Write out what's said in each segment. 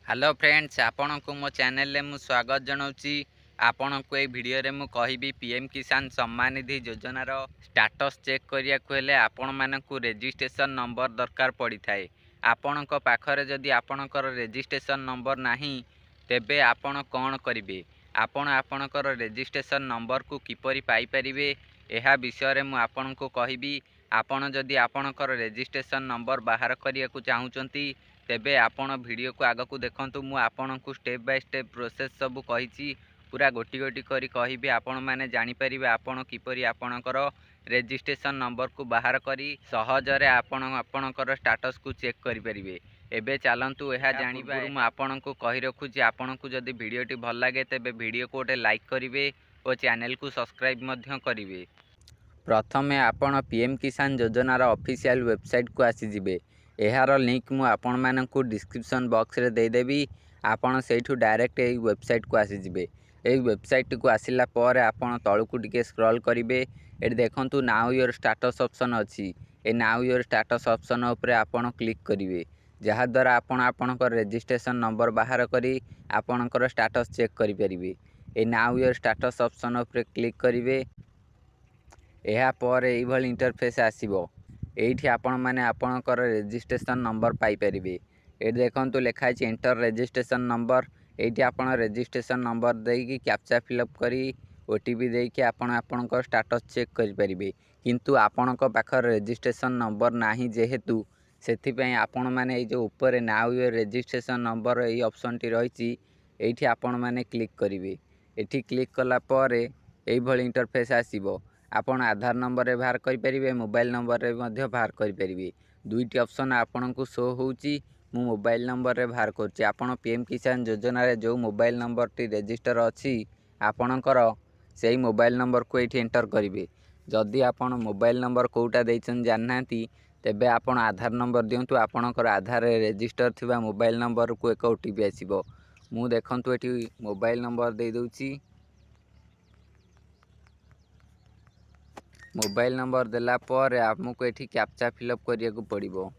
Hello friends, आपण को मो चैनल मु स्वागत जनाऊँगी। आपण को ये वीडियो रे मु कहबी पीएम किसान सम्मान निधि योजनार स्टेटस चेक करिया को हेले आपण मानकु रजिस्ट्रेशन नंबर दरकार पड़ी थाए। आपण को पाखरे जदि आपणकर रजिस्ट्रेशन नंबर नाही तेबे आपण कौन करिवे, आपण आपणकर रजिस्ट्रेशन नंबर को किपरि पाई परिवे एहा विषय रे मु आपण को कहबी। आपण जदि आपणकर रजिस्ट्रेशन नंबर बाहर करिया को चाहुचंती तेबे आपण वीडियो को आग को देखंतु। मु आपण को स्टेप बाय स्टेप प्रोसेस सब कही पूरा गोटी गोटी करी कहबी। आपण माने जानि परिबे आपण किपरि आपणकर रजिस्ट्रेशन नंबर को बाहर करी सहजरे आपण आपणकर स्टेटस को चेक करि परिबे। एबे चलंतु एहा जानिबा। मु आपण को कहि रखुची, आपण को जदि वीडियोटी भल लागे तेबे वीडियो को गोटे लाइक करिवे और चैनल को सब्सक्राइब मध्य करिवे। प्रथमे आपण पीएम किसान योजनार ऑफिशियल वेबसाइट को आसी जिवे। एहार लिंक मु आपण मानकु डिस्क्रिप्शन बॉक्स रे दे देबी। आपण सेठू डायरेक्ट एई वेबसाइट को आसी जिवे। एई वेबसाइट को आसिला पर आपण तळकु टिके स्क्रॉल करिवे। एठी देखंतु नाउ योर स्टेटस ऑप्शन अछि। ए नाउ योर स्टेटस ऑप्शन ऊपर आपण क्लिक करिवे, जहा द्वारा आपण आपणकर रजिस्ट्रेशन नंबर बाहर करी आपणकर स्टेटस चेक करि परिवे। ए नाउ योर स्टेटस ऑप्शन ऊपर क्लिक करिवे। एहा पर एई भली इंटरफेस आसीबो। एठी आपण माने आपणकर रजिस्ट्रेशन नंबर पाई परिवे। ए देखंतु लेखा अछि एंटर रजिस्ट्रेशन नंबर। एठी आपण रजिस्ट्रेशन नंबर देकी कैप्चा फिलअप करी ओटीपी देकी आपण आपणकर स्टेटस चेक करि परिवे। किंतु आपणक पाखर रजिस्ट्रेशन नंबर नाही जेहेतु सेथि पई आपण माने ए जो ऊपर नाउ योर रजिस्ट्रेशन नंबर एई ऑप्शन टी रहिछि, एठी आपण माने क्लिक करिवे। एठी क्लिक कला परे एई भली इंटरफेस आसीबो। आपण आधार नंबर रे बाहर करि परिवे, मोबाइल नंबर रे मध्य बाहर करि परिवे। दुईटी ऑप्शन आपण को शो होउची। मु मोबाइल नंबर रे बाहर करछि। आपण पीएम किसान योजना रे जो मोबाइल नंबर टी रजिस्टर अछि आपणकर सेही मोबाइल नंबर को एठी एंटर करिवे। जदि आपण मोबाइल नंबर कोउटा दैछन जाननांती तेबे आपण आधार नंबर दियंतु। आपणकर आधार रे रजिस्टर थिबा मोबाइल नंबर को एक ओटीपी आसीबो। मु देखंतु एठी मोबाइल नंबर दे दउची। मोबाइल नंबर देला पर आमको एठी कैप्चा फिलअप करिया को पड़िबो।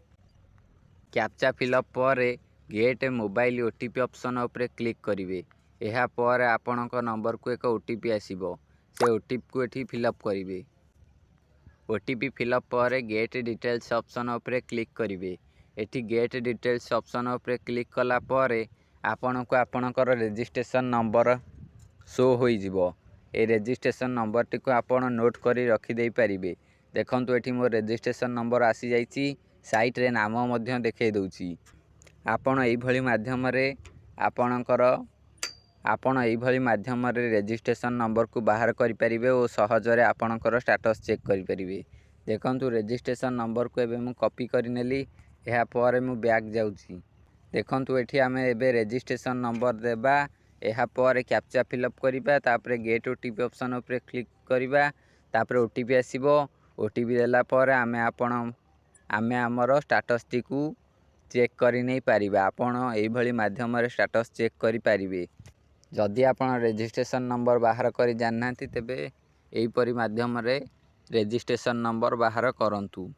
कैप्चा फिलअप पर गेट मोबाइल ओटीपी ऑप्शन ऊपर क्लिक करिवे। एहा पर आपणक नंबर को एक ओटीपी आसीबो। से ओटीपी को एठी फिलअप करिवे। ओटीपी फिलअप पर गेट डिटेल्स ऑप्शन ऊपर क्लिक करिवे। एठी गेट डिटेल्स ऑप्शन ऊपर क्लिक कला पर आपणको आपणकर रजिस्ट्रेशन नंबर शो होई जिवो। ए रजिस्ट्रेशन नंबर टी को आपण नोट करी रखि देई परिबे। देखंतु एठी मो रजिस्ट्रेशन नंबर आसी जाईची। साइट रे नाम मध्य देखै दउची। आपण एई भली माध्यम रे आपण एई भली माध्यम रे रजिस्ट्रेशन नंबर को बाहर करि परिबे और सहज रे आपणकर स्टेटस चेक करि परिबे। देखंतु रजिस्ट्रेशन नंबर को एबे मु कॉपी करि नेली। एहा पर मु बैक जाउची। देखंतु एठी आमे एबे रजिस्ट्रेशन नंबर देबा। एहा पर कैप्चा फिलअप करिबा, तापरे गेट ओटीपी ऑप्शन ऊपर क्लिक करिबा, तापरे ओटीपी आसीबो। ओटीपी देला पर आमे हमर स्टेटस टी को चेक करि नै परिबा। आपण एई भली माध्यम रे स्टेटस चेक करि परिबे। जदि आपण रजिस्ट्रेशन नंबर बाहर करि जाननांती तेबे एई परि माध्यम रे रजिस्ट्रेशन नंबर बाहर करंतु।